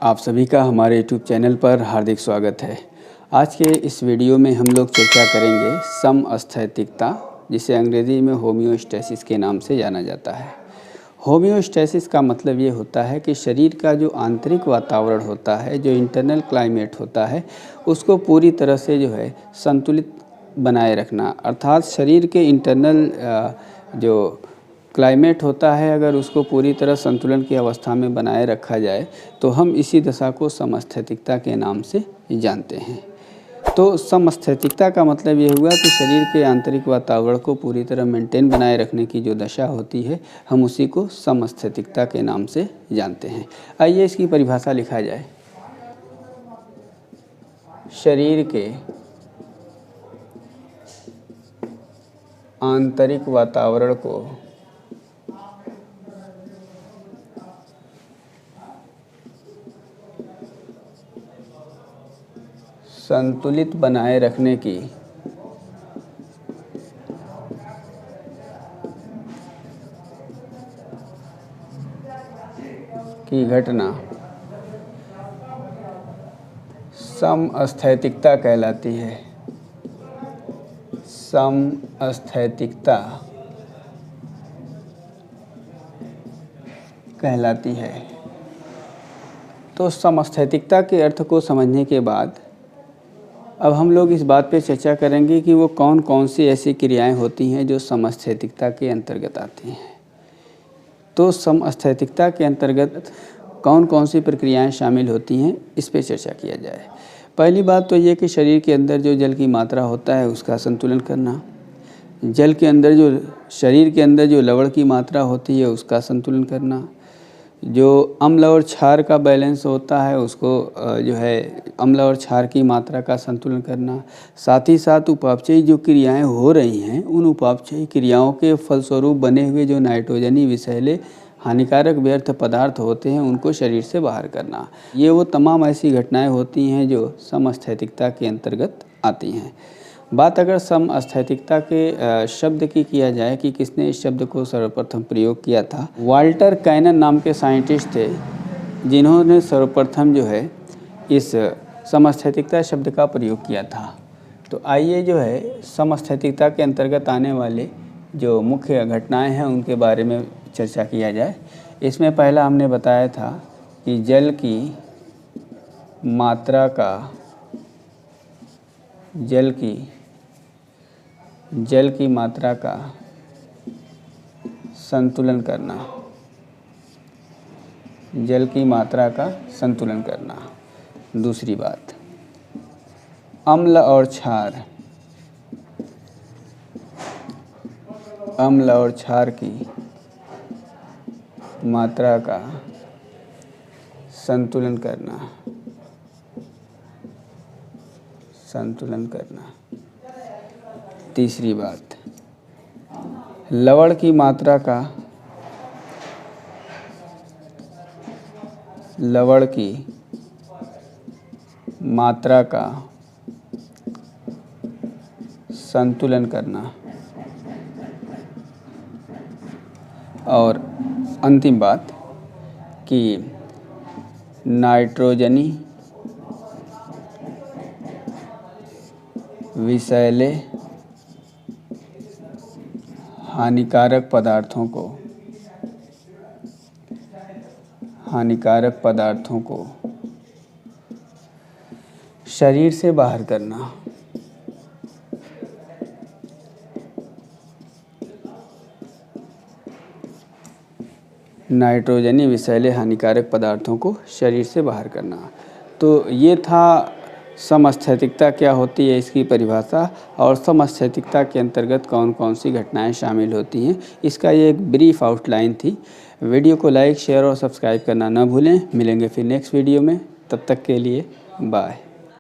आप सभी का हमारे YouTube चैनल पर हार्दिक स्वागत है। आज के इस वीडियो में हम लोग चर्चा करेंगे समस्थैतिकता, जिसे अंग्रेज़ी में होम्योस्टैसिस के नाम से जाना जाता है। होम्योस्टैसिस का मतलब ये होता है कि शरीर का जो आंतरिक वातावरण होता है, जो इंटरनल क्लाइमेट होता है, उसको पूरी तरह से जो है संतुलित बनाए रखना। अर्थात शरीर के इंटरनल जो क्लाइमेट होता है, अगर उसको पूरी तरह संतुलन की अवस्था में बनाए रखा जाए तो हम इसी दशा को समस्थैतिकता के नाम से जानते हैं। तो समस्थैतिकता का मतलब ये हुआ कि शरीर के आंतरिक वातावरण को पूरी तरह मेंटेन बनाए रखने की जो दशा होती है, हम उसी को समस्थैतिकता के नाम से जानते हैं। आइए इसकी परिभाषा लिखा जाए। शरीर के आंतरिक वातावरण को संतुलित बनाए रखने की घटना समस्थैतिकता कहलाती है। समस्थैतिकता कहलाती है। तो समस्थैतिकता के अर्थ को समझने के बाद अब हम लोग इस बात पे चर्चा करेंगे कि वो कौन कौन सी ऐसी क्रियाएं होती हैं जो समस्थैतिकता के अंतर्गत आती हैं। तो समस्थैतिकता के अंतर्गत कौन कौन सी प्रक्रियाएं शामिल होती हैं, इस पे चर्चा किया जाए। पहली बात तो ये कि शरीर के अंदर जो जल की मात्रा होता है उसका संतुलन करना। जल के अंदर जो शरीर के अंदर जो लवण की मात्रा होती है उसका संतुलन करना। जो अम्ल और क्षार का बैलेंस होता है उसको जो है अम्ल और क्षार की मात्रा का संतुलन करना। साथ ही साथ उपापचयी जो क्रियाएं हो रही हैं, उन उपापचयी क्रियाओं के फलस्वरूप बने हुए जो नाइट्रोजनी विषैले हानिकारक व्यर्थ पदार्थ होते हैं उनको शरीर से बाहर करना। ये वो तमाम ऐसी घटनाएं होती हैं जो समस्थैतिकता के अंतर्गत आती हैं। बात अगर समस्थैतिकता के शब्द की किया जाए कि किसने इस शब्द को सर्वप्रथम प्रयोग किया था, वाल्टर कैनन नाम के साइंटिस्ट थे जिन्होंने सर्वप्रथम जो है इस समस्थैतिकता शब्द का प्रयोग किया था। तो आइए जो है समस्थैतिकता के अंतर्गत आने वाले जो मुख्य घटनाएं हैं उनके बारे में चर्चा किया जाए। इसमें पहला हमने बताया था कि जल की मात्रा का संतुलन करना। जल की मात्रा का संतुलन करना। दूसरी बात, अम्ल और क्षार की मात्रा का संतुलन करना। तीसरी बात, लवण की मात्रा का संतुलन करना। और अंतिम बात कि नाइट्रोजनी विषैले हानिकारक पदार्थों को शरीर से बाहर करना। नाइट्रोजनी विषैले हानिकारक पदार्थों को शरीर से बाहर करना। तो ये था समस्थैतिकता क्या होती है, इसकी परिभाषा, और समस्थैतिकता के अंतर्गत कौन कौन सी घटनाएं शामिल होती हैं, इसका ये एक ब्रीफ आउटलाइन थी। वीडियो को लाइक, शेयर और सब्सक्राइब करना ना भूलें। मिलेंगे फिर नेक्स्ट वीडियो में, तब तक के लिए बाय।